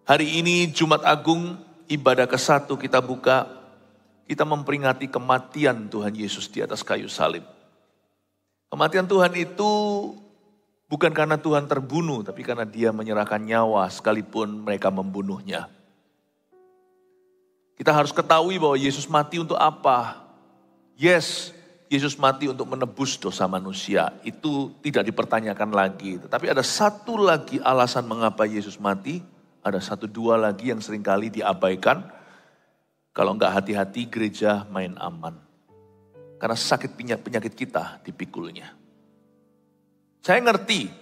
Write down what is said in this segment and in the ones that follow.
Hari ini Jumat Agung, ibadah ke-1 kita buka, kita memperingati kematian Tuhan Yesus di atas kayu salib. Kematian Tuhan itu bukan karena Tuhan terbunuh, tapi karena Dia menyerahkan nyawa sekalipun mereka membunuhnya. Kita harus ketahui bahwa Yesus mati untuk apa? Yes, Yesus mati untuk menebus dosa manusia. Itu tidak dipertanyakan lagi. Tetapi ada satu lagi alasan mengapa Yesus mati. Ada 1-2 lagi yang seringkali diabaikan. Kalau enggak hati-hati gereja main aman. Karena sakit penyakit kita dipikulnya. Saya ngerti.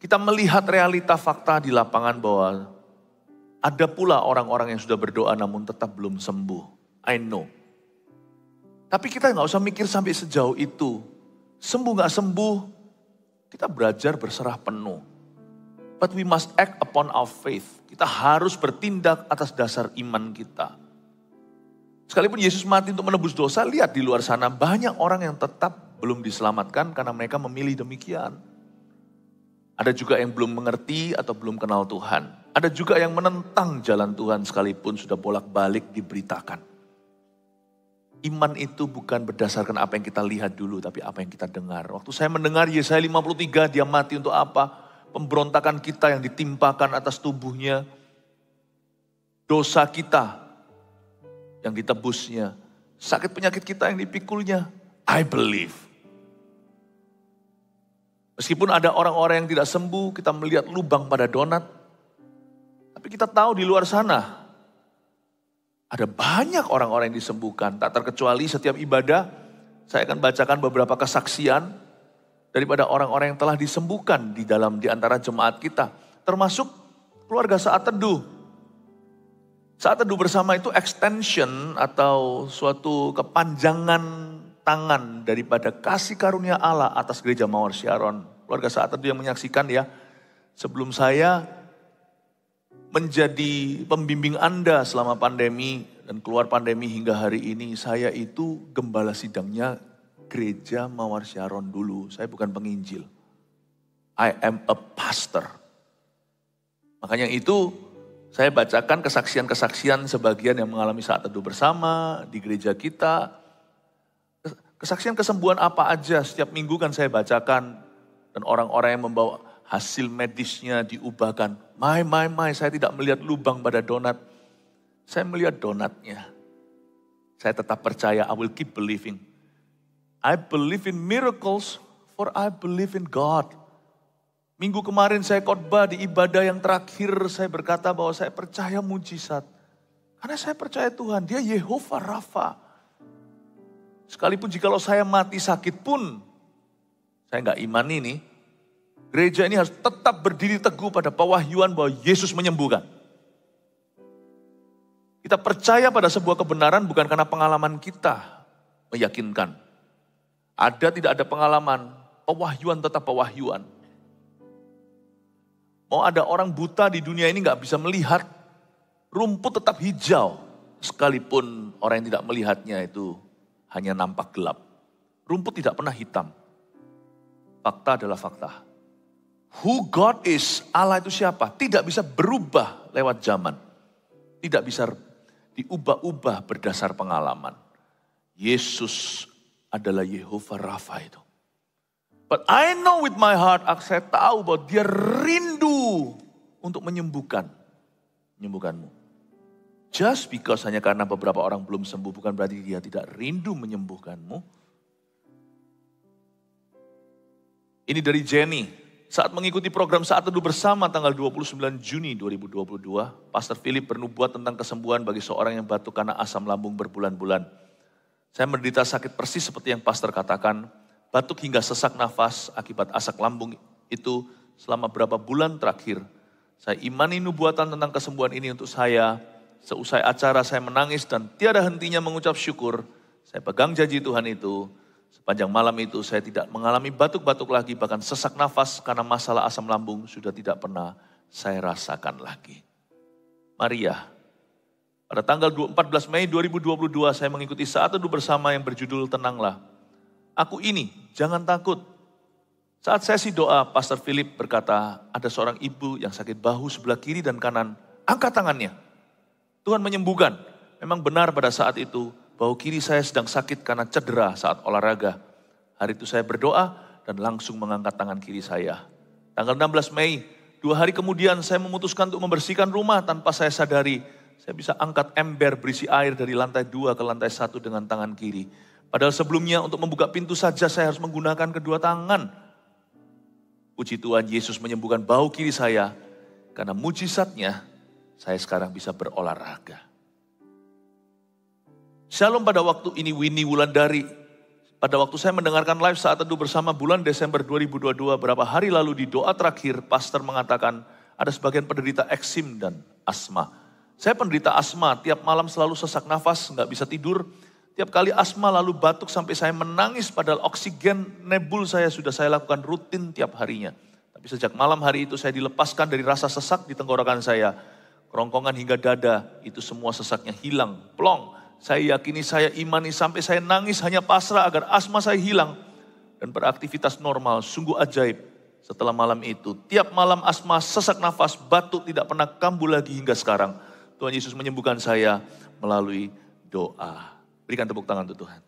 Kita melihat realita fakta di lapangan bahwa ada pula orang-orang yang sudah berdoa namun tetap belum sembuh. I know. Tapi kita nggak usah mikir sampai sejauh itu. Sembuh nggak sembuh, kita belajar berserah penuh. But we must act upon our faith. Kita harus bertindak atas dasar iman kita. Sekalipun Yesus mati untuk menebus dosa, lihat di luar sana banyak orang yang tetap belum diselamatkan karena mereka memilih demikian. Ada juga yang belum mengerti atau belum kenal Tuhan. Ada juga yang menentang jalan Tuhan sekalipun sudah bolak-balik diberitakan. Iman itu bukan berdasarkan apa yang kita lihat dulu, tapi apa yang kita dengar. Waktu saya mendengar Yesaya 53, dia mati untuk apa? Pemberontakan kita yang ditimpakan atas tubuhnya. Dosa kita yang ditebusnya. Sakit penyakit kita yang dipikulnya. I believe. Meskipun ada orang-orang yang tidak sembuh, kita melihat lubang pada donat. Tapi kita tahu di luar sana, ada banyak orang-orang yang disembuhkan. Tak terkecuali setiap ibadah, saya akan bacakan beberapa kesaksian daripada orang-orang yang telah disembuhkan di antara jemaat kita. Termasuk keluarga saat teduh. Saat teduh bersama itu extension atau suatu kepanjangan tangan daripada kasih karunia Allah atas gereja Mawar Sharon. Keluarga saat teduh yang menyaksikan ya. Sebelum saya menjadi pembimbing Anda selama pandemi dan keluar pandemi hingga hari ini, saya itu gembala sidangnya gereja Mawar Sharon dulu. Saya bukan penginjil. I am a pastor. Makanya itu saya bacakan kesaksian-kesaksian sebagian yang mengalami saat teduh bersama di gereja kita. Kesaksian kesembuhan apa aja setiap minggu kan saya bacakan. Dan orang-orang yang membawa hasil medisnya diubahkan. Saya tidak melihat lubang pada donat. Saya melihat donatnya. Saya tetap percaya, I will keep believing. I believe in miracles, for I believe in God. Minggu kemarin saya khotbah di ibadah yang terakhir, saya berkata bahwa saya percaya mujizat. Karena saya percaya Tuhan, Dia Yehovah Rafa. Sekalipun jikalau saya mati sakit pun, saya nggak iman ini. Gereja ini harus tetap berdiri teguh pada pewahyuan bahwa Yesus menyembuhkan. Kita percaya pada sebuah kebenaran bukan karena pengalaman kita meyakinkan. Ada tidak ada pengalaman, pewahyuan tetap pewahyuan. Mau ada orang buta di dunia ini gak bisa melihat, rumput tetap hijau. Sekalipun orang yang tidak melihatnya itu hanya nampak gelap. Rumput tidak pernah hitam. Fakta adalah fakta. Who God is, Allah itu siapa? Tidak bisa berubah lewat zaman. Tidak bisa diubah-ubah berdasar pengalaman. Yesus adalah Yehovah Rafa itu. But I know with my heart, saya tahu bahwa Dia rindu untuk menyembuhkanmu. Just because hanya karena beberapa orang belum sembuh, bukan berarti Dia tidak rindu menyembuhkanmu. Ini dari Jenny. Saat mengikuti program Saat Teduh Bersama tanggal 29 Juni 2022, Pastor Philip bernubuat tentang kesembuhan bagi seorang yang batuk karena asam lambung berbulan-bulan. Saya menderita sakit persis seperti yang pastor katakan, batuk hingga sesak nafas akibat asam lambung itu selama berapa bulan terakhir. Saya imani nubuatan tentang kesembuhan ini untuk saya. Seusai acara saya menangis dan tiada hentinya mengucap syukur. Saya pegang janji Tuhan itu. Sepanjang malam itu saya tidak mengalami batuk-batuk lagi, bahkan sesak nafas karena masalah asam lambung sudah tidak pernah saya rasakan lagi. Maria. Pada tanggal 14 Mei 2022 saya mengikuti Saat Teduh Bersama yang berjudul Tenanglah. Aku ini, jangan takut. Saat sesi doa, Pastor Philip berkata, ada seorang ibu yang sakit bahu sebelah kiri dan kanan angkat tangannya. Tuhan menyembuhkan. Memang benar pada saat itu, bahu kiri saya sedang sakit karena cedera saat olahraga. Hari itu saya berdoa dan langsung mengangkat tangan kiri saya. Tanggal 16 Mei, 2 hari kemudian saya memutuskan untuk membersihkan rumah tanpa saya sadari. Saya bisa angkat ember berisi air dari lantai 2 ke lantai 1 dengan tangan kiri. Padahal sebelumnya untuk membuka pintu saja saya harus menggunakan kedua tangan. Puji Tuhan, Yesus menyembuhkan bahu kiri saya. Karena mujizatnya, saya sekarang bisa berolahraga. Shalom pada waktu ini Winnie Wulandari. Pada waktu saya mendengarkan live saat teduh bersama bulan Desember 2022, beberapa hari lalu di doa terakhir, pastor mengatakan ada sebagian penderita eksim dan asma. Saya penderita asma, tiap malam selalu sesak nafas, nggak bisa tidur. Tiap kali asma lalu batuk sampai saya menangis, padahal oksigen nebul sudah saya lakukan rutin tiap harinya. Tapi sejak malam hari itu saya dilepaskan dari rasa sesak di tenggorokan saya. Kerongkongan hingga dada, itu semua sesaknya hilang, plong. Saya yakini, saya imani sampai saya nangis hanya pasrah agar asma saya hilang. Dan beraktivitas normal, sungguh ajaib. Setelah malam itu, tiap malam asma, sesak nafas, batuk tidak pernah kambuh lagi hingga sekarang. Tuhan Yesus menyembuhkan saya melalui doa. Berikan tepuk tangan untuk Tuhan.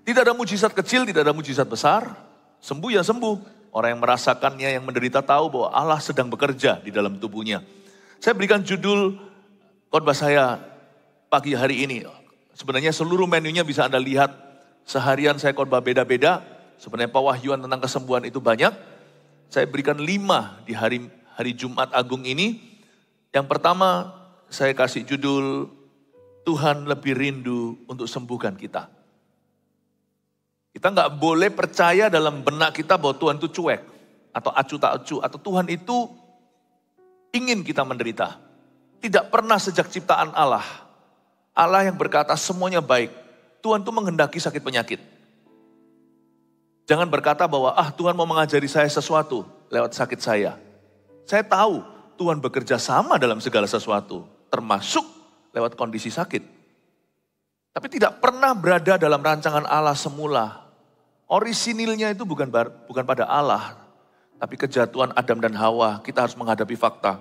Tidak ada mujizat kecil, tidak ada mujizat besar. Sembuh ya sembuh. Orang yang merasakannya, yang menderita tahu bahwa Allah sedang bekerja di dalam tubuhnya. Saya berikan judul khotbah saya pagi hari ini. Sebenarnya seluruh menunya bisa Anda lihat. Seharian saya khotbah beda-beda. Sebenarnya pewahyuan tentang kesembuhan itu banyak. Saya berikan 5 di hari Jumat Agung ini. Yang pertama saya kasih judul, Tuhan lebih rindu untuk sembuhkan kita. Kita nggak boleh percaya dalam benak kita bahwa Tuhan itu cuek. Atau acu tak acu. Atau Tuhan itu ingin kita menderita. Tidak pernah sejak ciptaan Allah. Allah yang berkata semuanya baik. Tuhan itu menghendaki sakit penyakit. Jangan berkata bahwa Tuhan mau mengajari saya sesuatu lewat sakit saya. Saya tahu Tuhan bekerja sama dalam segala sesuatu, termasuk lewat kondisi sakit. Tapi tidak pernah berada dalam rancangan Allah semula. Orisinilnya itu bukan pada Allah, tapi kejatuhan Adam dan Hawa. Kita harus menghadapi fakta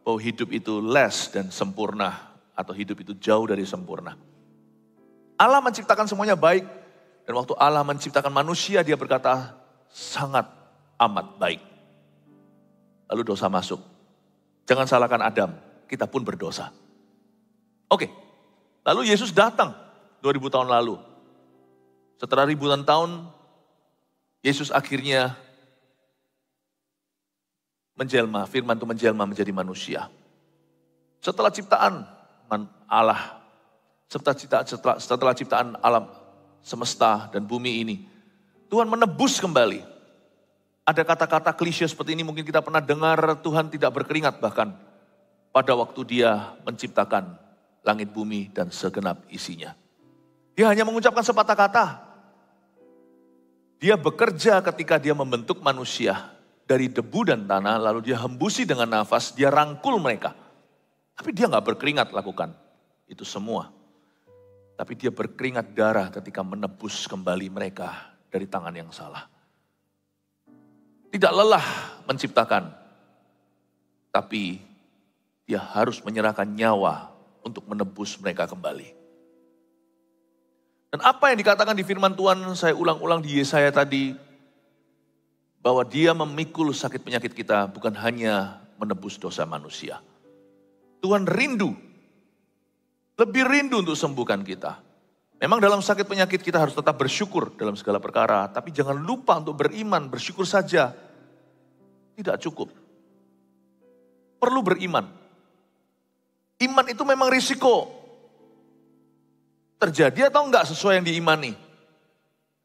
bahwa hidup itu less dan sempurna, atau hidup itu jauh dari sempurna. Allah menciptakan semuanya baik, dan waktu Allah menciptakan manusia, dia berkata sangat amat baik. Lalu dosa masuk. Jangan salahkan Adam, kita pun berdosa. Oke, lalu Yesus datang 2000 tahun lalu. Setelah ribuan tahun, Yesus akhirnya menjelma, firman itu menjelma menjadi manusia. Setelah ciptaan Allah, setelah ciptaan alam semesta dan bumi ini, Tuhan menebus kembali. Ada kata-kata klise seperti ini mungkin kita pernah dengar, Tuhan tidak berkeringat bahkan pada waktu dia menciptakan langit bumi dan segenap isinya. Dia hanya mengucapkan sepatah kata. Dia bekerja ketika dia membentuk manusia dari debu dan tanah, lalu dia hembusi dengan nafas, dia rangkul mereka. Tapi dia gak berkeringat lakukan itu semua. Tapi dia berkeringat darah ketika menebus kembali mereka dari tangan yang salah. Tidak lelah menciptakan, tapi dia harus menyerahkan nyawa untuk menebus mereka kembali. Dan apa yang dikatakan di firman Tuhan, saya ulang-ulang di Yesaya tadi, bahwa dia memikul sakit penyakit kita bukan hanya menebus dosa manusia. Tuhan rindu, lebih rindu untuk sembuhkan kita. Memang dalam sakit penyakit kita harus tetap bersyukur dalam segala perkara. Tapi jangan lupa untuk beriman, bersyukur saja. Tidak cukup. Perlu beriman. Iman itu memang risiko. Terjadi atau enggak sesuai yang diimani.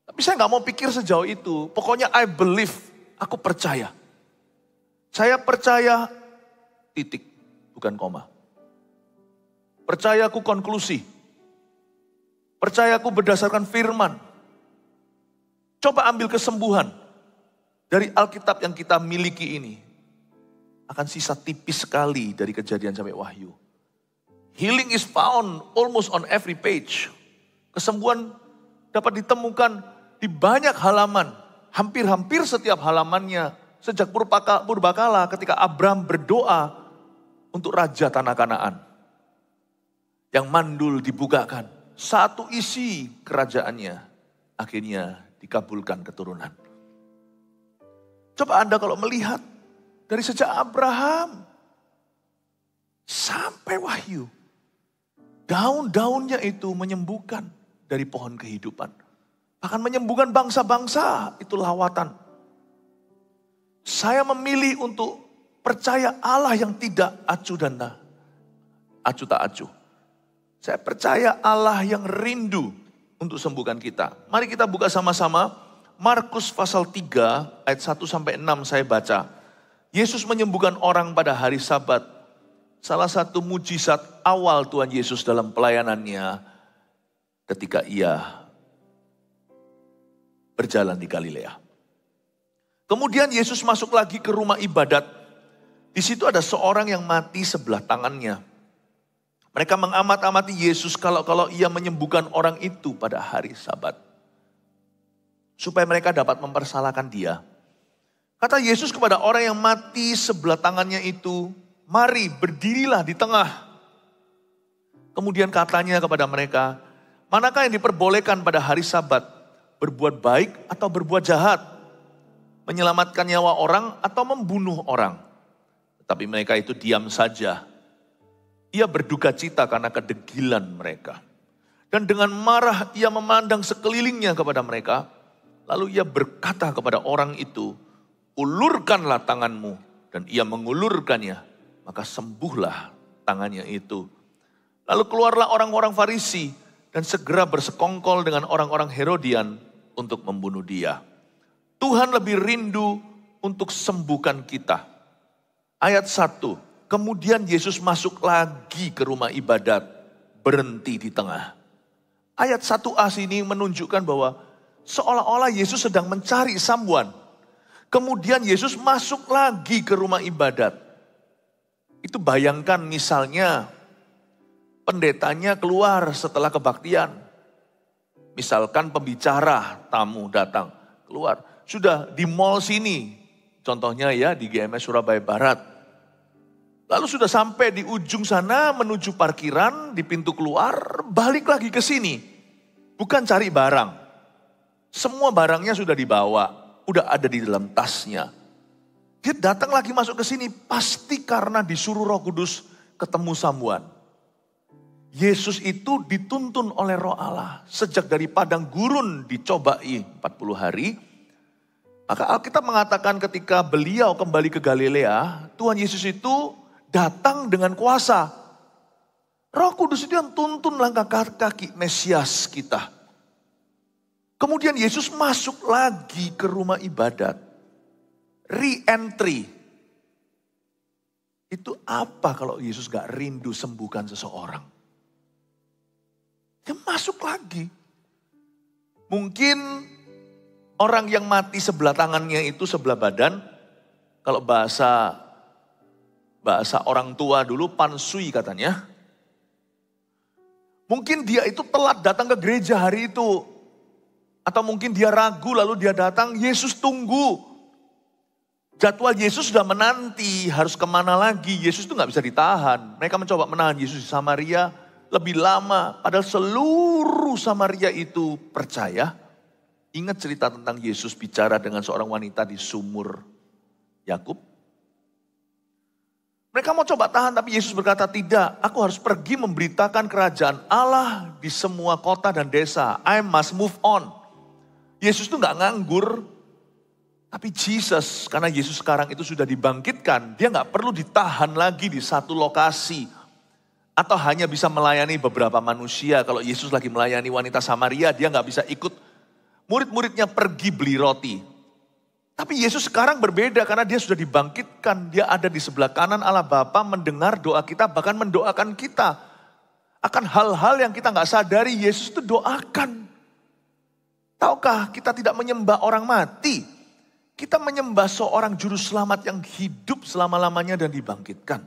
Tapi saya enggak mau pikir sejauh itu. Pokoknya I believe, aku percaya. Saya percaya, titik, bukan koma. Percaya aku konklusi. Percaya aku berdasarkan firman. Coba ambil kesembuhan dari Alkitab yang kita miliki ini. Akan sisa tipis sekali dari Kejadian sampai Wahyu. Healing is found almost on every page. Kesembuhan dapat ditemukan di banyak halaman. Hampir-hampir setiap halamannya Sejak purbakala ketika Abraham berdoa untuk raja tanah Kanaan. Yang mandul dibukakan. Satu isi kerajaannya akhirnya dikabulkan keturunan. Coba Anda kalau melihat dari sejak Abraham sampai Wahyu. Daun-daunnya itu menyembuhkan dari pohon kehidupan. Bahkan menyembuhkan bangsa-bangsa, itu lawatan. Saya memilih untuk percaya Allah yang tidak acuh dan acuh tak acuh. Saya percaya Allah yang rindu untuk sembuhkan kita. Mari kita buka sama-sama Markus pasal 3 ayat 1 sampai 6 saya baca. Yesus menyembuhkan orang pada hari Sabat. Salah satu mujizat awal Tuhan Yesus dalam pelayanannya ketika ia berjalan di Galilea. Kemudian Yesus masuk lagi ke rumah ibadat. Di situ ada seorang yang mati sebelah tangannya. Mereka mengamat-amati Yesus kalau ia menyembuhkan orang itu pada hari Sabat. Supaya mereka dapat mempersalahkan dia. Kata Yesus kepada orang yang mati sebelah tangannya itu, mari berdirilah di tengah. Kemudian katanya kepada mereka, manakah yang diperbolehkan pada hari Sabat? Berbuat baik atau berbuat jahat? Menyelamatkan nyawa orang atau membunuh orang? Tetapi mereka itu diam saja. Ia berduka cita karena kedegilan mereka. Dan dengan marah ia memandang sekelilingnya kepada mereka. Lalu ia berkata kepada orang itu, ulurkanlah tanganmu. Dan ia mengulurkannya. Maka sembuhlah tangannya itu. Lalu keluarlah orang-orang Farisi. Dan segera bersekongkol dengan orang-orang Herodian untuk membunuh dia. Tuhan lebih rindu untuk sembuhkan kita. Ayat 1. Kemudian Yesus masuk lagi ke rumah ibadat. Berhenti di tengah. Ayat 1a sini menunjukkan bahwa seolah-olah Yesus sedang mencari someone. Kemudian Yesus masuk lagi ke rumah ibadat. Itu bayangkan misalnya pendetanya keluar setelah kebaktian. Misalkan pembicara tamu datang keluar. Sudah di mall sini, contohnya ya di GMS Surabaya Barat. Lalu sudah sampai di ujung sana menuju parkiran, di pintu keluar, balik lagi ke sini. Bukan cari barang. Semua barangnya sudah dibawa, udah ada di dalam tasnya. Dia datang lagi masuk ke sini, pasti karena disuruh Roh Kudus ketemu Samuan. Yesus itu dituntun oleh Roh Allah. Sejak dari padang gurun dicobai 40 hari. Maka Alkitab mengatakan ketika beliau kembali ke Galilea, Tuhan Yesus itu datang dengan kuasa. Roh Kudus itu yang tuntun langkah kaki Mesias kita. Kemudian Yesus masuk lagi ke rumah ibadat. Re-entry. Itu apa kalau Yesus gak rindu sembuhkan seseorang? Dia masuk lagi. Mungkin orang yang mati sebelah tangannya itu sebelah badan. Kalau bahasa orang tua dulu pansui katanya. Mungkin dia itu telat datang ke gereja hari itu. Atau mungkin dia ragu lalu dia datang, Yesus tunggu. Jadwal Yesus sudah menanti, harus kemana lagi. Yesus itu gak bisa ditahan. Mereka mencoba menahan Yesus di Samaria lebih lama. Padahal seluruh Samaria itu percaya. Ingat cerita tentang Yesus bicara dengan seorang wanita di sumur Yakub. Mereka mau coba tahan tapi Yesus berkata tidak. Aku harus pergi memberitakan kerajaan Allah di semua kota dan desa. I must move on. Yesus itu gak nganggur. Tapi Jesus, karena Yesus sekarang itu sudah dibangkitkan. Dia gak perlu ditahan lagi di satu lokasi. Atau hanya bisa melayani beberapa manusia. Kalau Yesus lagi melayani wanita Samaria, dia gak bisa ikut murid-muridnya pergi beli roti. Tapi Yesus sekarang berbeda karena dia sudah dibangkitkan. Dia ada di sebelah kanan Allah Bapa mendengar doa kita, bahkan mendoakan kita. Akan hal-hal yang kita gak sadari, Yesus itu doakan. Tahukah kita tidak menyembah orang mati? Kita menyembah seorang juru selamat yang hidup selama-lamanya dan dibangkitkan.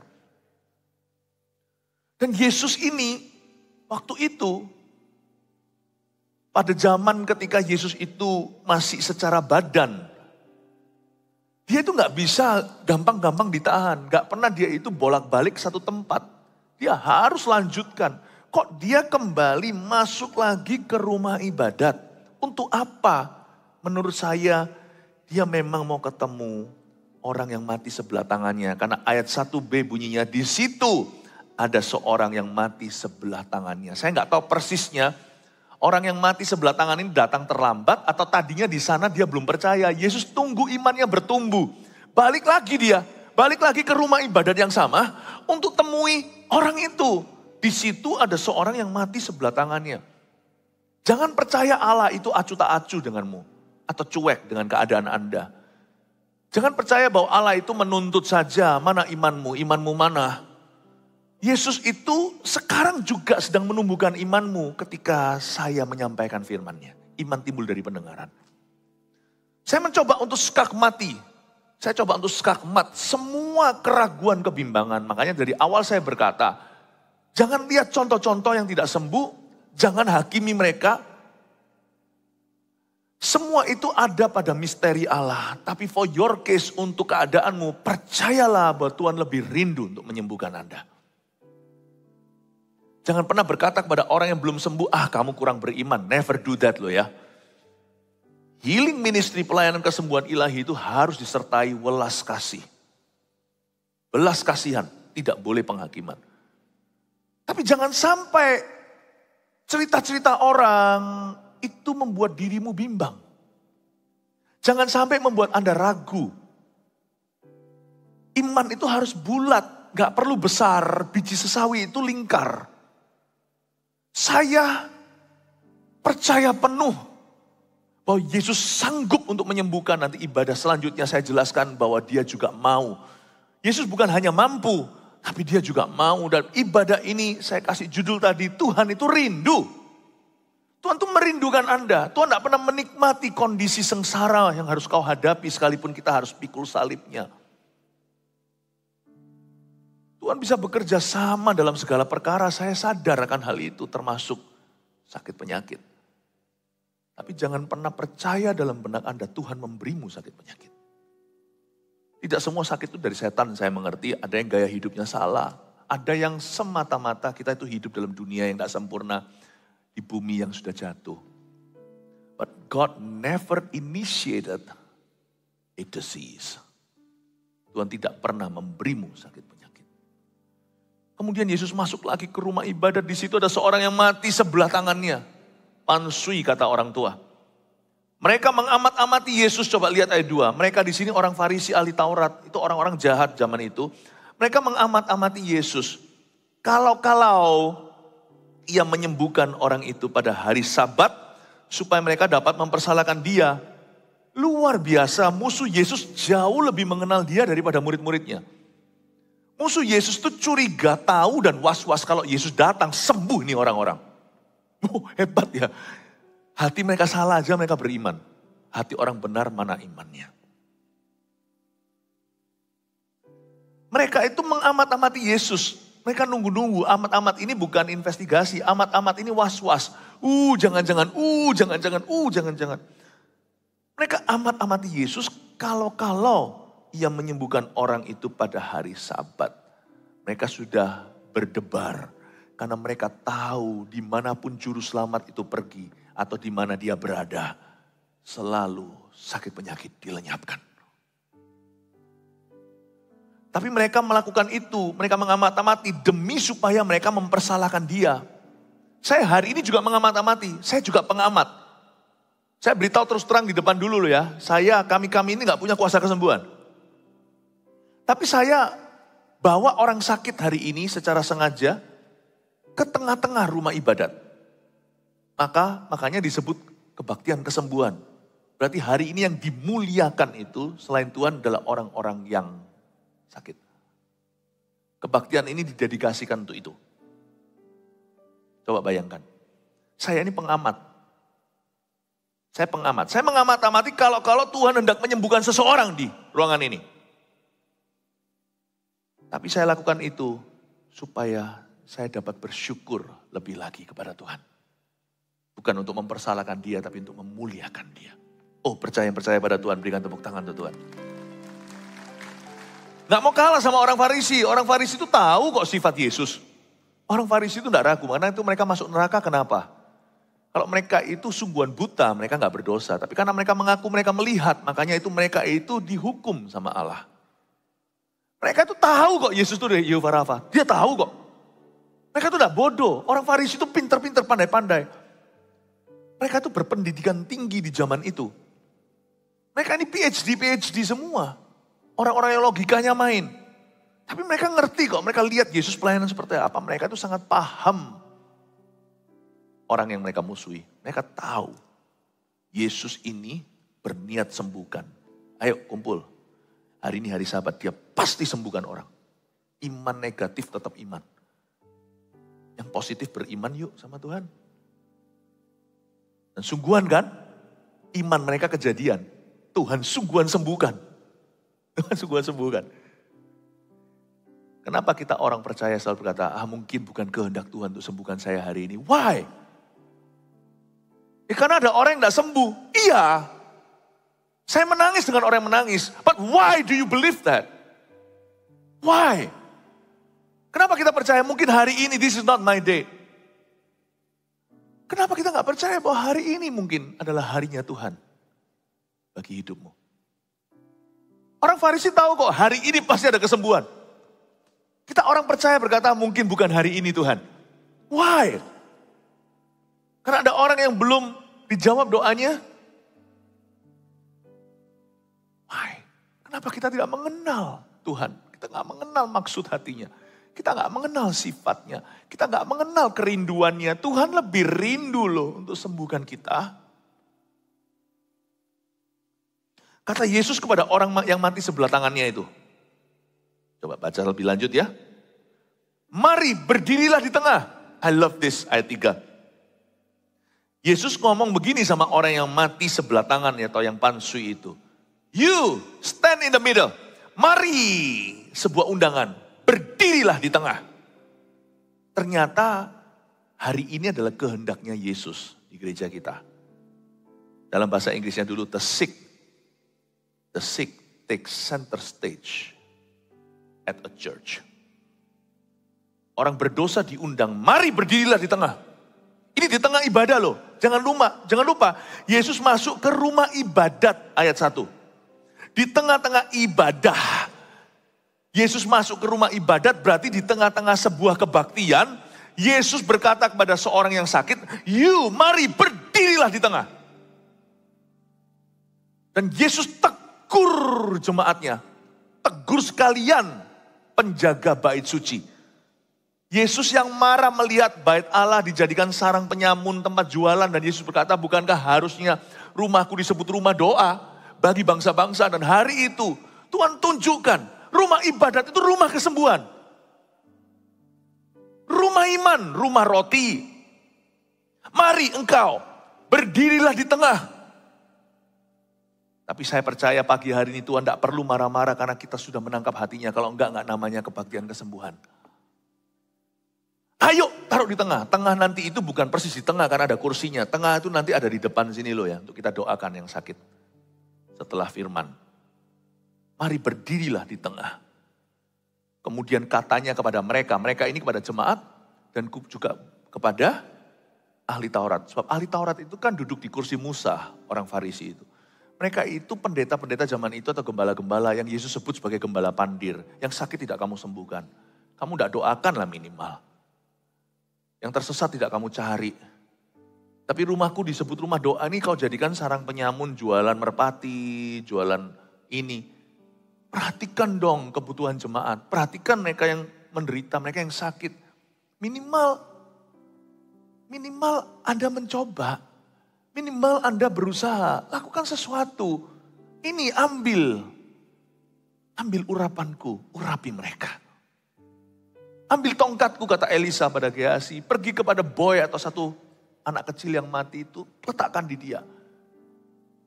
Dan Yesus ini waktu itu, pada zaman ketika Yesus itu masih secara badan, Dia itu nggak bisa gampang-gampang ditahan. Nggak pernah dia itu bolak-balik satu tempat. Dia harus lanjutkan. Kok dia kembali masuk lagi ke rumah ibadat? Untuk apa? Menurut saya dia memang mau ketemu orang yang mati sebelah tangannya. Karena ayat 1b bunyinya, di situ ada seorang yang mati sebelah tangannya. Saya nggak tahu persisnya orang yang mati sebelah tangan ini datang terlambat atau tadinya di sana dia belum percaya. Yesus tunggu imannya bertumbuh. Balik lagi ke rumah ibadat yang sama untuk temui orang itu. Di situ ada seorang yang mati sebelah tangannya. Jangan percaya Allah itu acu tak acu denganmu atau cuek dengan keadaan Anda. Jangan percaya bahwa Allah itu menuntut saja, mana imanmu mana. Yesus itu sekarang juga sedang menumbuhkan imanmu ketika saya menyampaikan firman-Nya. Iman timbul dari pendengaran. Saya mencoba untuk skakmati. Saya coba untuk skakmat semua keraguan kebimbangan. Makanya dari awal saya berkata, jangan lihat contoh-contoh yang tidak sembuh, jangan hakimi mereka. Semua itu ada pada misteri Allah. Tapi for your case, untuk keadaanmu, percayalah bahwa Tuhan lebih rindu untuk menyembuhkan Anda. Jangan pernah berkata kepada orang yang belum sembuh, kamu kurang beriman. Never do that loh ya. Healing ministry, pelayanan kesembuhan ilahi itu harus disertai welas kasih. Belas kasihan, tidak boleh penghakiman. Tapi jangan sampai cerita-cerita orang itu membuat dirimu bimbang. Jangan sampai membuat Anda ragu. Iman itu harus bulat, gak perlu besar. Biji sesawi itu lingkar. Saya percaya penuh bahwa Yesus sanggup untuk menyembuhkan. Nanti ibadah selanjutnya saya jelaskan bahwa dia juga mau. Yesus bukan hanya mampu, tapi dia juga mau. Dan ibadah ini saya kasih judul tadi, Tuhan itu rindu. Tuhan tuh merindukan Anda. Tuhan tidak pernah menikmati kondisi sengsara yang harus kau hadapi sekalipun kita harus pikul salibnya. Tuhan bisa bekerja sama dalam segala perkara. Saya sadar akan hal itu termasuk sakit penyakit. Tapi jangan pernah percaya dalam benak Anda Tuhan memberimu sakit penyakit. Tidak semua sakit itu dari setan, saya mengerti. Ada yang gaya hidupnya salah. Ada yang semata-mata kita itu hidup dalam dunia yang gak sempurna. Di bumi yang sudah jatuh. But God never initiated a disease. Tuhan tidak pernah memberimu sakit penyakit. Kemudian Yesus masuk lagi ke rumah ibadat. Di situ ada seorang yang mati sebelah tangannya. Pansui kata orang tua. Mereka mengamat-amati Yesus. Coba lihat ayat 2. Mereka di sini orang Farisi ahli Taurat. Itu orang-orang jahat zaman itu. Mereka mengamat-amati Yesus. Kalau ia menyembuhkan orang itu pada hari Sabat. Supaya mereka dapat mempersalahkan dia. Luar biasa, musuh Yesus jauh lebih mengenal dia daripada murid-muridnya. Musuh Yesus itu curiga, tahu dan was-was kalau Yesus datang, sembuh nih orang-orang. Hebat ya. Hati mereka salah aja mereka beriman. Hati orang benar mana imannya. Mereka itu mengamat-amati Yesus. Mereka nunggu-nunggu, amat-amat ini bukan investigasi. Amat-amat ini was-was. Jangan-jangan. Mereka amat-amati Yesus kalau ia menyembuhkan orang itu pada hari Sabat. Mereka sudah berdebar. Karena mereka tahu dimanapun juru selamat itu pergi. Atau di mana dia berada. Selalu sakit penyakit dilenyapkan. Tapi mereka melakukan itu. Mereka mengamat-amati demi supaya mereka mempersalahkan dia. Saya hari ini juga mengamat-amati. Saya juga pengamat. Saya beritahu terus terang di depan dulu loh ya. Kami ini gak punya kuasa kesembuhan. Tapi saya bawa orang sakit hari ini secara sengaja ke tengah-tengah rumah ibadat. Makanya disebut kebaktian kesembuhan. Berarti hari ini yang dimuliakan itu selain Tuhan adalah orang-orang yang sakit. Kebaktian ini didedikasikan untuk itu. Coba bayangkan. Saya ini pengamat. Saya mengamat-amati kalau Tuhan hendak menyembuhkan seseorang di ruangan ini. Tapi saya lakukan itu supaya saya dapat bersyukur lebih lagi kepada Tuhan. Bukan untuk mempersalahkan dia, tapi untuk memuliakan dia. Percaya pada Tuhan, berikan tepuk tangan untuk Tuhan. Nggak mau kalah sama orang Farisi. Orang Farisi itu tahu kok sifat Yesus. Orang Farisi itu nggak ragu, karena itu mereka masuk neraka kenapa? Kalau mereka itu sungguhan buta, mereka nggak berdosa. Tapi karena mereka mengaku mereka melihat, makanya itu mereka itu dihukum sama Allah. Mereka itu tahu kok Yesus itu Yehovah Rafa. Dia tahu kok. Mereka itu udah bodoh. Orang Farisi itu pinter-pinter, pandai-pandai. Mereka itu berpendidikan tinggi di zaman itu. Mereka ini PhD semua. Orang-orang yang logikanya main. Tapi mereka ngerti kok, mereka lihat Yesus pelayanan seperti apa. Mereka itu sangat paham orang yang mereka musuhi. Mereka tahu Yesus ini berniat sembuhkan. Ayo kumpul. Hari ini hari Sabat, dia pasti sembuhkan orang. Iman negatif tetap iman. Yang positif beriman yuk sama Tuhan. Dan sungguhan kan, iman mereka kejadian. Tuhan sungguhan sembuhkan. Tuhan sungguhan sembuhkan. Kenapa kita orang percaya selalu berkata, mungkin bukan kehendak Tuhan untuk sembuhkan saya hari ini. Why? Karena ada orang yang tidak sembuh. Iya. Saya menangis dengan orang yang menangis. But why do you believe that? Why? Kenapa kita percaya mungkin hari ini this is not my day? Kenapa kita nggak percaya bahwa hari ini mungkin adalah harinya Tuhan bagi hidupmu? Orang Farisi tahu kok hari ini pasti ada kesembuhan. Kita orang percaya berkata mungkin bukan hari ini Tuhan. Why? Karena ada orang yang belum dijawab doanya. Why? Kenapa kita tidak mengenal Tuhan? Kita nggak mengenal maksud hatinya. Kita nggak mengenal sifatnya. Kita nggak mengenal kerinduannya. Tuhan lebih rindu loh untuk sembuhkan kita. Kata Yesus kepada orang yang mati sebelah tangannya itu. Coba baca lebih lanjut ya. Mari berdirilah di tengah. I love this ayat 3. Yesus ngomong begini sama orang yang mati sebelah tangannya atau yang pansui itu. You stand in the middle. Mari, sebuah undangan. Berdirilah di tengah. Ternyata hari ini adalah kehendaknya Yesus di gereja kita. Dalam bahasa Inggrisnya dulu, the sick take center stage at a church. Orang berdosa diundang, mari berdirilah di tengah. Ini di tengah ibadah loh. Jangan lupa, Yesus masuk ke rumah ibadat ayat 1. Di tengah-tengah ibadah. Yesus masuk ke rumah ibadat berarti di tengah-tengah sebuah kebaktian. Yesus berkata kepada seorang yang sakit, you mari berdirilah di tengah. Dan Yesus tegur jemaatnya. Tegur sekalian penjaga bait suci. Yesus yang marah melihat bait Allah dijadikan sarang penyamun, tempat jualan. Dan Yesus berkata, bukankah harusnya rumahku disebut rumah doa bagi bangsa-bangsa. Dan hari itu Tuhan tunjukkan rumah ibadat itu rumah kesembuhan. Rumah iman, rumah roti. Mari engkau berdirilah di tengah. Tapi saya percaya pagi hari ini Tuhan tidak perlu marah-marah karena kita sudah menangkap hatinya. Kalau enggak namanya kebaktian kesembuhan. Ayo taruh di tengah. Tengah nanti itu bukan persis di tengah karena ada kursinya. Tengah itu nanti ada di depan sini loh ya. Untuk kita doakan yang sakit. Setelah firman. Mari berdirilah di tengah. Kemudian katanya kepada mereka ini kepada jemaat dan juga kepada ahli Taurat. Sebab ahli Taurat itu kan duduk di kursi Musa, orang Farisi itu. Mereka itu pendeta-pendeta zaman itu atau gembala-gembala yang Yesus sebut sebagai gembala pandir. Yang sakit tidak kamu sembuhkan. Kamu tidak doakan lah minimal. Yang tersesat tidak kamu cari. Tapi rumahku disebut rumah doa ini kau jadikan sarang penyamun, jualan merpati, jualan ini. Perhatikan dong kebutuhan jemaat. Perhatikan mereka yang menderita, mereka yang sakit. Minimal Anda mencoba. Minimal Anda berusaha. Lakukan sesuatu. Ini ambil urapanku, urapi mereka. Ambil tongkatku kata Elisa pada Gehazi. Pergi kepada boy atau satu anak kecil yang mati itu. Letakkan di dia.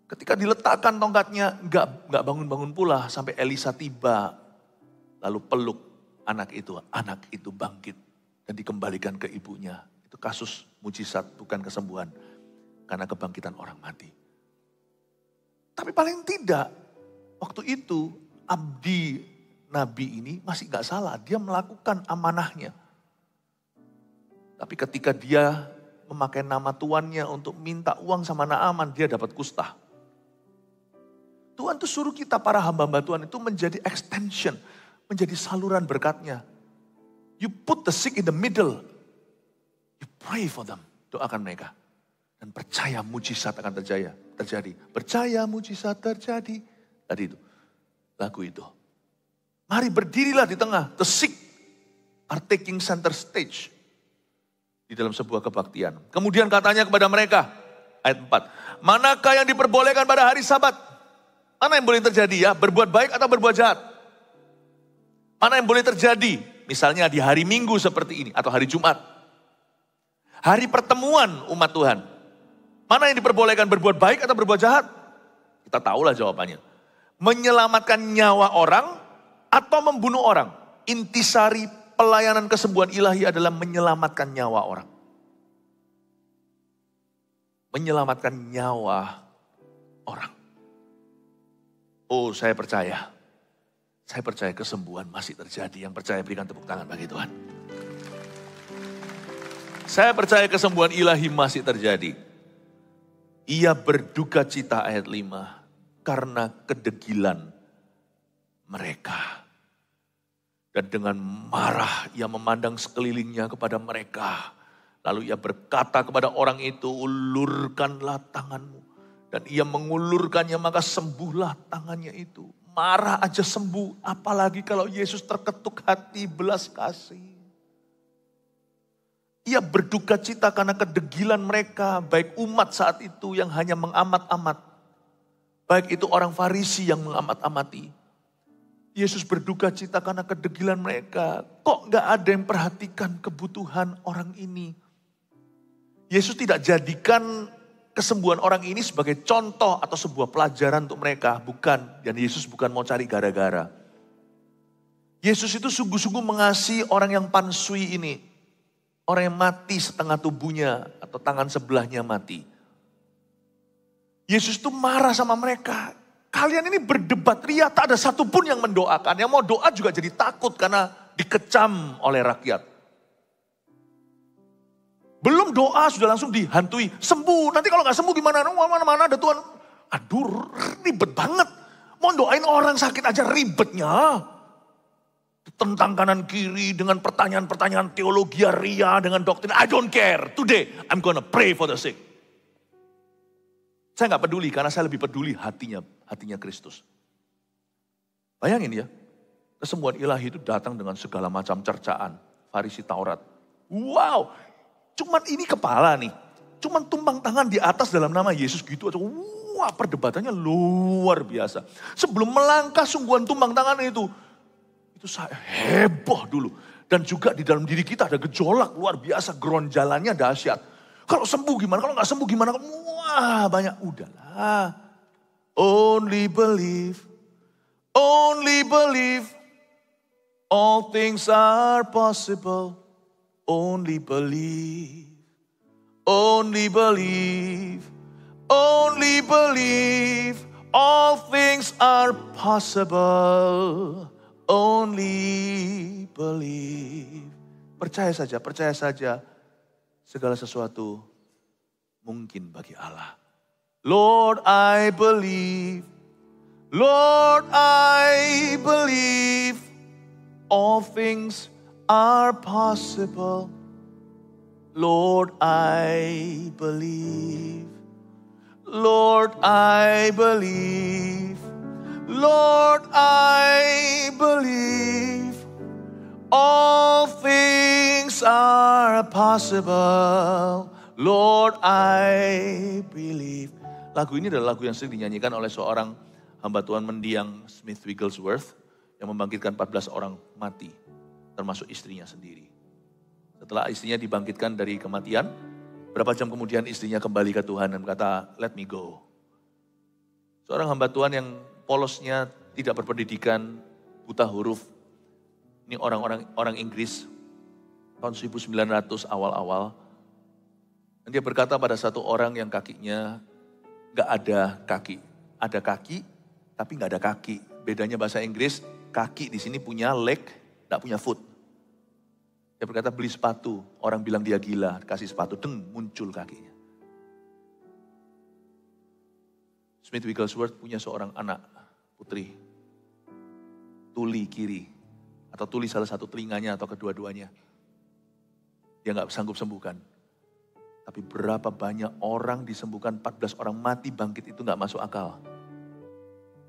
Ketika diletakkan tongkatnya, enggak bangun-bangun pula sampai Elisa tiba. Lalu peluk anak itu bangkit dan dikembalikan ke ibunya. Itu kasus mujizat, bukan kesembuhan. Karena kebangkitan orang mati. Tapi paling tidak, waktu itu abdi nabi ini masih gak salah. Dia melakukan amanahnya. Tapi ketika dia memakai nama tuannya untuk minta uang sama Naaman, dia dapat kusta. Tuhan tuh suruh kita para hamba-hamba Tuhan itu menjadi extension, menjadi saluran berkatnya. You put the sick in the middle. You pray for them. Doakan mereka. Dan percaya mujizat akan terjadi. Percaya mujizat terjadi. Tadi itu. Lagu itu. Mari berdirilah di tengah. The sick are taking center stage. Di dalam sebuah kebaktian. Kemudian katanya kepada mereka. Ayat 4. Manakah yang diperbolehkan pada hari Sabat? Mana yang boleh terjadi ya? Berbuat baik atau berbuat jahat? Mana yang boleh terjadi? Misalnya di hari Minggu seperti ini. Atau hari Jumat. Hari pertemuan umat Tuhan. Mana yang diperbolehkan berbuat baik atau berbuat jahat? Kita tahulah jawabannya. Menyelamatkan nyawa orang atau membunuh orang. Intisari pelayanan kesembuhan ilahi adalah menyelamatkan nyawa orang. Menyelamatkan nyawa orang. Oh, saya percaya. Saya percaya kesembuhan masih terjadi. Yang percaya berikan tepuk tangan bagi Tuhan. Saya percaya kesembuhan ilahi masih terjadi. Ia berduka cita ayat 5. Karena kedegilan mereka. Dan dengan marah ia memandang sekelilingnya kepada mereka. Lalu ia berkata kepada orang itu, ulurkanlah tanganmu. Dan ia mengulurkannya, maka sembuhlah tangannya itu. Marah aja sembuh, apalagi kalau Yesus terketuk hati belas kasih. Ia berduka cita karena kedegilan mereka, baik umat saat itu yang hanya mengamat-amat. Baik itu orang Farisi yang mengamat-amati. Yesus berduka cita karena kedegilan mereka. Kok gak ada yang perhatikan kebutuhan orang ini? Yesus tidak jadikan kesembuhan orang ini sebagai contoh atau sebuah pelajaran untuk mereka. Bukan. Dan Yesus bukan mau cari gara-gara. Yesus itu sungguh-sungguh mengasihi orang yang pansui ini. Orang yang mati setengah tubuhnya atau tangan sebelahnya mati. Yesus itu marah sama mereka. Kalian ini berdebat ria, tak ada satupun yang mendoakan. Yang mau doa juga jadi takut karena dikecam oleh rakyat. Belum doa sudah langsung dihantui. Sembuh, nanti kalau gak sembuh gimana? Mana ada Tuhan. Aduh, ribet banget. Mau doain orang sakit aja ribetnya. Tentang kanan kiri dengan pertanyaan-pertanyaan teologi ria dengan doktrin. I don't care. Today I'm gonna pray for the sick. Saya gak peduli karena saya lebih peduli hatinya Kristus. Bayangin ya. Kesembuhan ilahi itu datang dengan segala macam cercaan. Farisi Taurat. Wow. Cuman ini kepala nih. Cuman tumpang tangan di atas dalam nama Yesus gitu aja. Wah, perdebatannya luar biasa. Sebelum melangkah sungguhan tumpang tangan itu saya heboh dulu. Dan juga di dalam diri kita ada gejolak luar biasa. Geronjalannya dahsyat. Kalau sembuh gimana? Kalau gak sembuh gimana? Wah, banyak. Udahlah. Only believe. Only believe. All things are possible. Only believe. Only believe. Only believe. All things are possible. Only believe. Percaya saja. Segala sesuatu mungkin bagi Allah. Lord, I believe. Lord, I believe. All things are possible. Lord, I believe. Lord, I believe. Lord, I believe. All things are possible. Lord, I believe. Lagu ini adalah lagu yang sering dinyanyikan oleh seorang hamba Tuhan mendiang Smith Wigglesworth yang membangkitkan 14 orang mati, termasuk istrinya sendiri. Setelah istrinya dibangkitkan dari kematian, berapa jam kemudian istrinya kembali ke Tuhan dan berkata, let me go. Seorang hamba Tuhan yang polosnya tidak berpendidikan, buta huruf. Ini orang Inggris, tahun 1900 awal-awal. Dan dia berkata pada satu orang yang kakinya gak ada kaki. Ada kaki, tapi gak ada kaki. Bedanya bahasa Inggris, kaki di sini punya leg, tidak punya foot. Dia berkata beli sepatu, orang bilang dia gila, kasih sepatu, muncul kakinya. Smith Wigglesworth punya seorang anak, putri, tuli kiri, atau tuli salah satu telinganya atau kedua-duanya. Dia nggak sanggup sembuhkan. Tapi berapa banyak orang disembuhkan, 14 orang mati bangkit itu nggak masuk akal.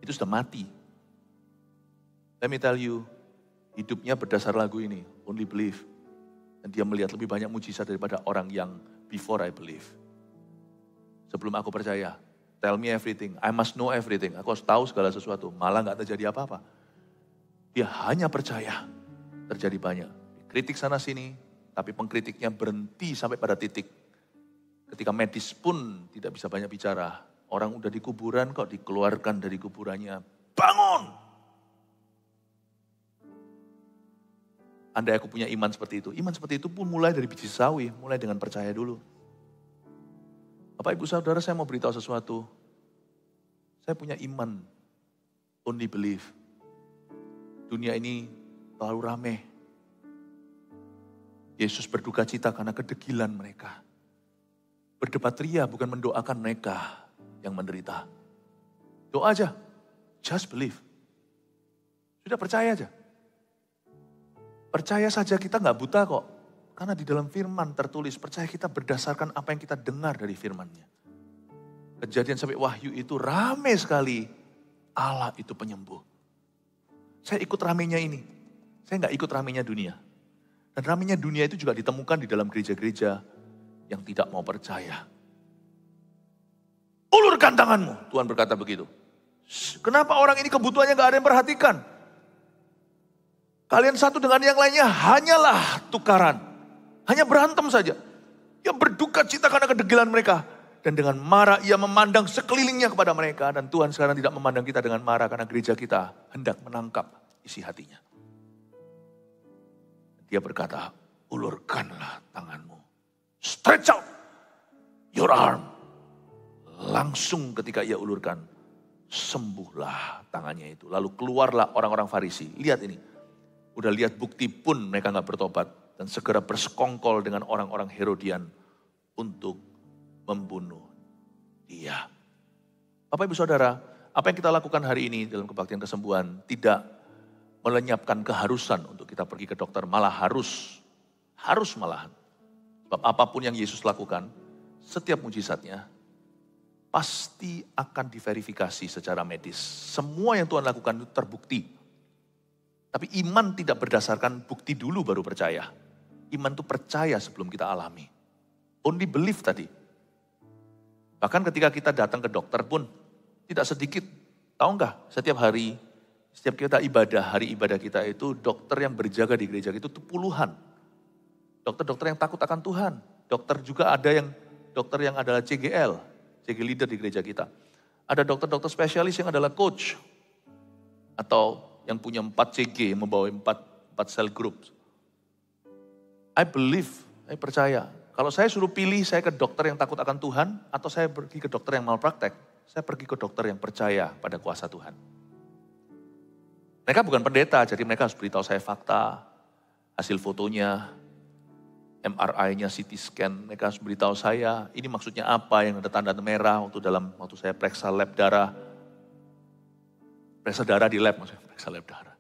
Itu sudah mati. Let me tell you, hidupnya berdasar lagu ini, Only Believe. Dan dia melihat lebih banyak mujizat daripada orang yang before I believe. Sebelum aku percaya, tell me everything, I must know everything. Aku harus tahu segala sesuatu, malah nggak terjadi apa-apa. Dia hanya percaya, terjadi banyak. Kritik sana sini, tapi pengkritiknya berhenti sampai pada titik. Ketika medis pun tidak bisa banyak bicara. Orang udah di kuburan kok dikeluarkan dari kuburannya. Bangun! Andai aku punya iman seperti itu. Iman seperti itu pun mulai dari biji sawi. Mulai dengan percaya dulu. Bapak ibu saudara, saya mau beritahu sesuatu. Saya punya iman. Only believe. Dunia ini terlalu rame. Yesus berduka cita karena kedegilan mereka. Berdebat ria bukan mendoakan mereka yang menderita. Doa aja, just believe. Sudah percaya aja. Percaya saja, kita nggak buta kok. Karena di dalam firman tertulis, percaya kita berdasarkan apa yang kita dengar dari firmannya. Kejadian sampai Wahyu itu rame sekali. Allah itu penyembuh. Saya ikut ramenya ini. Saya nggak ikut ramenya dunia. Dan ramenya dunia itu juga ditemukan di dalam gereja-gereja yang tidak mau percaya. Ulurkan tanganmu, Tuhan berkata begitu. Kenapa orang ini kebutuhannya gak ada yang perhatikan? Kalian satu dengan yang lainnya hanyalah tukaran. Hanya berantem saja. Ia berduka cita karena kedegilan mereka. Dan dengan marah ia memandang sekelilingnya kepada mereka. Dan Tuhan sekarang tidak memandang kita dengan marah karena gereja kita hendak menangkap isi hatinya. Dia berkata, ulurkanlah tanganmu. Stretch out your arm. Langsung ketika ia ulurkan, sembuhlah tangannya itu. Lalu keluarlah orang-orang Farisi. Lihat ini, udah lihat bukti pun mereka gak bertobat. Dan segera bersekongkol dengan orang-orang Herodian untuk membunuh dia. Bapak ibu saudara, apa yang kita lakukan hari ini dalam kebaktian kesembuhan tidak melenyapkan keharusan untuk kita pergi ke dokter. Malah harus malahan. Sebab apapun yang Yesus lakukan, setiap mujizatnya pasti akan diverifikasi secara medis. Semua yang Tuhan lakukan itu terbukti. Tapi iman tidak berdasarkan bukti dulu baru percaya. Iman itu percaya sebelum kita alami. Only believe tadi. Bahkan ketika kita datang ke dokter pun tidak sedikit. Tahu enggak, setiap hari, setiap kita ibadah, hari ibadah kita itu dokter yang berjaga di gereja itu puluhan. Dokter-dokter yang takut akan Tuhan. Dokter juga ada yang dokter yang adalah CGL, CG leader di gereja kita. Ada dokter-dokter spesialis yang adalah coach. Atau yang punya 4 CG, membawa 4 cell group. I believe, saya percaya. Kalau saya suruh pilih, saya ke dokter yang takut akan Tuhan, atau saya pergi ke dokter yang malpraktek, saya pergi ke dokter yang percaya pada kuasa Tuhan. Mereka bukan pendeta, jadi mereka harus beritahu saya fakta, hasil fotonya, MRI-nya, CT scan, mereka harus beritahu saya, ini maksudnya apa yang ada tanda merah waktu saya periksa lab darah. Periksa darah di lab, maksudnya periksa lab darah.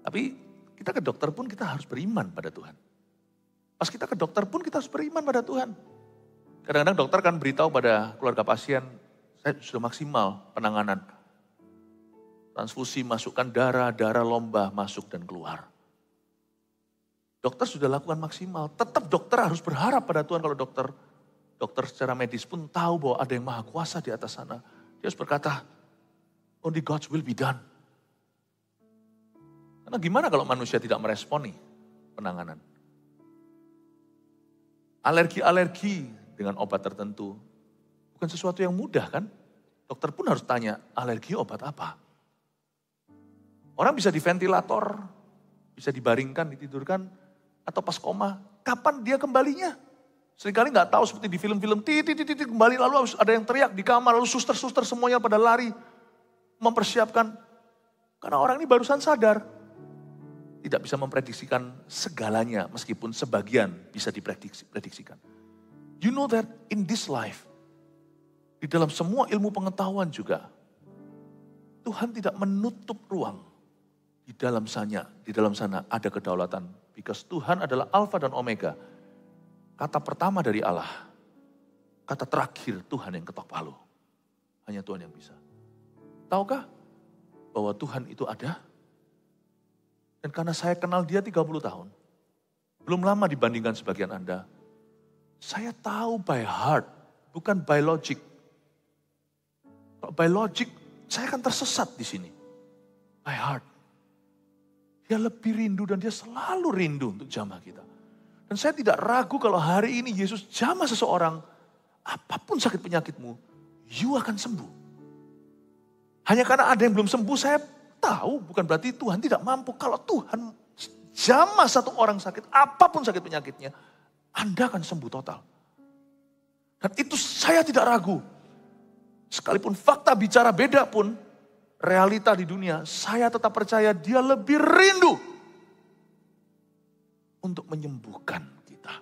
Tapi kita ke dokter pun kita harus beriman pada Tuhan. Pas kita ke dokter pun kita harus beriman pada Tuhan. Kadang-kadang dokter kan beritahu pada keluarga pasien, saya sudah maksimal penanganan. Transfusi, masukkan darah lomba masuk dan keluar. Dokter sudah lakukan maksimal, tetap dokter harus berharap pada Tuhan. Kalau dokter secara medis pun tahu bahwa ada yang maha kuasa di atas sana. Dia harus berkata, only God's will be done. Karena gimana kalau manusia tidak meresponi penanganan? Alergi-alergi dengan obat tertentu, bukan sesuatu yang mudah kan? Dokter pun harus tanya, alergi obat apa? Orang bisa di ventilator, bisa dibaringkan, ditidurkan, atau pas koma, kapan dia kembalinya? Seringkali nggak tahu seperti di film-film, titit kembali lalu ada yang teriak di kamar, lalu suster-suster semuanya pada lari. mempersiapkan, karena orang ini barusan sadar. Tidak bisa memprediksikan segalanya, meskipun sebagian bisa diprediksikan. You know that in this life, di dalam semua ilmu pengetahuan juga, Tuhan tidak menutup ruang. Di dalam sana ada kedaulatan. Because Tuhan adalah Alfa dan Omega. Kata pertama dari Allah. Kata terakhir Tuhan yang ketok palu. Hanya Tuhan yang bisa. Tahukah bahwa Tuhan itu ada? Dan karena saya kenal dia 30 tahun. Belum lama dibandingkan sebagian Anda. Saya tahu by heart, bukan by logic. Kalau by logic, saya akan tersesat di sini. By heart. Dia lebih rindu dan dia selalu rindu untuk jamah kita. Dan saya tidak ragu kalau hari ini Yesus jamah seseorang, apapun sakit penyakitmu, you akan sembuh. Hanya karena ada yang belum sembuh, saya tahu bukan berarti Tuhan tidak mampu. Kalau Tuhan jamah satu orang sakit, apapun sakit penyakitnya, Anda akan sembuh total. Dan itu saya tidak ragu. Sekalipun fakta bicara beda pun, realita di dunia, saya tetap percaya dia lebih rindu untuk menyembuhkan kita.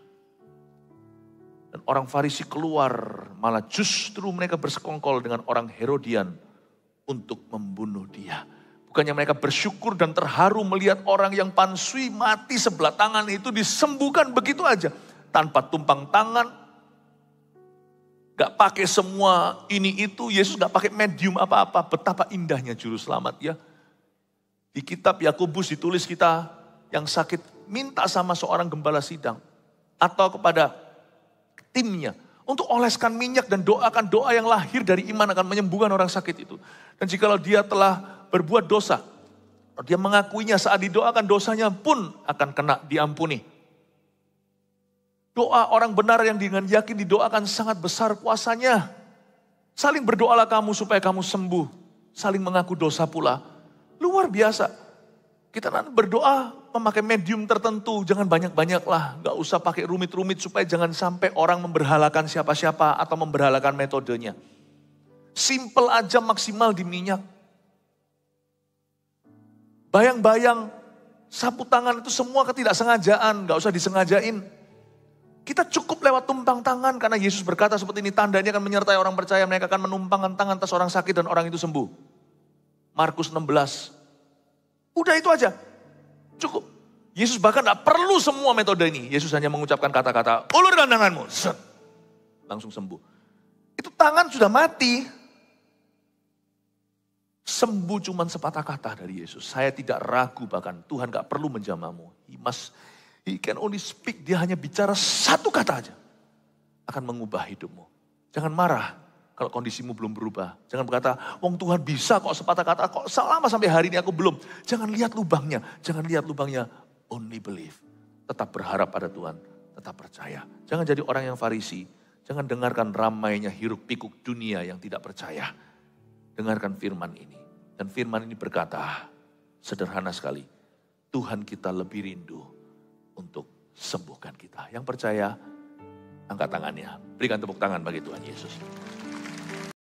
Dan orang Farisi keluar, malah justru mereka bersekongkol dengan orang Herodian untuk membunuh dia. Bukannya mereka bersyukur dan terharu melihat orang yang pansui mati sebelah tangan itu disembuhkan begitu aja. Tanpa tumpang tangan, gak pakai semua ini itu, Yesus gak pakai medium apa-apa. Betapa indahnya juru selamat ya. Di kitab Yakobus ditulis kita yang sakit minta sama seorang gembala sidang. Atau kepada timnya. Untuk oleskan minyak dan doakan doa yang lahir dari iman akan menyembuhkan orang sakit itu. Dan jikalau dia telah berbuat dosa, dia mengakuinya saat didoakan dosanya pun akan kena diampuni. Doa orang benar yang dengan yakin didoakan sangat besar kuasanya. Saling berdoalah kamu supaya kamu sembuh. Saling mengaku dosa pula. Luar biasa. Kita nanti berdoa memakai medium tertentu. Jangan banyak-banyak lah. Gak usah pakai rumit-rumit supaya jangan sampai orang memberhalakan siapa-siapa atau memberhalakan metodenya. Simple aja maksimal di minyak. Bayang-bayang sapu tangan itu semua ketidaksengajaan. Gak usah disengajain. Kita cukup lewat tumpang tangan karena Yesus berkata seperti ini, tanda ini akan menyertai orang percaya, mereka akan menumpangkan tangan atas orang sakit dan orang itu sembuh. Markus 16. Udah itu aja. Cukup. Yesus bahkan gak perlu semua metode ini. Yesus hanya mengucapkan kata-kata, ulurkan tanganmu. Set. Langsung sembuh. Itu tangan sudah mati. Sembuh cuman sepatah kata dari Yesus. Saya tidak ragu bahkan Tuhan gak perlu menjamahmu. He can only speak. Dia hanya bicara satu kata aja. Akan mengubah hidupmu. Jangan marah kalau kondisimu belum berubah. Jangan berkata, wong Tuhan bisa kok sepatah kata. Kok selama sampai hari ini aku belum. Jangan lihat lubangnya. Jangan lihat lubangnya. Only believe. Tetap berharap pada Tuhan. Tetap percaya. Jangan jadi orang yang Farisi. Jangan dengarkan ramainya hiruk pikuk dunia yang tidak percaya. Dengarkan firman ini. Dan firman ini berkata, sederhana sekali. Tuhan kita lebih rindu untuk sembuhkan kita. Yang percaya, angkat tangannya. Berikan tepuk tangan bagi Tuhan Yesus.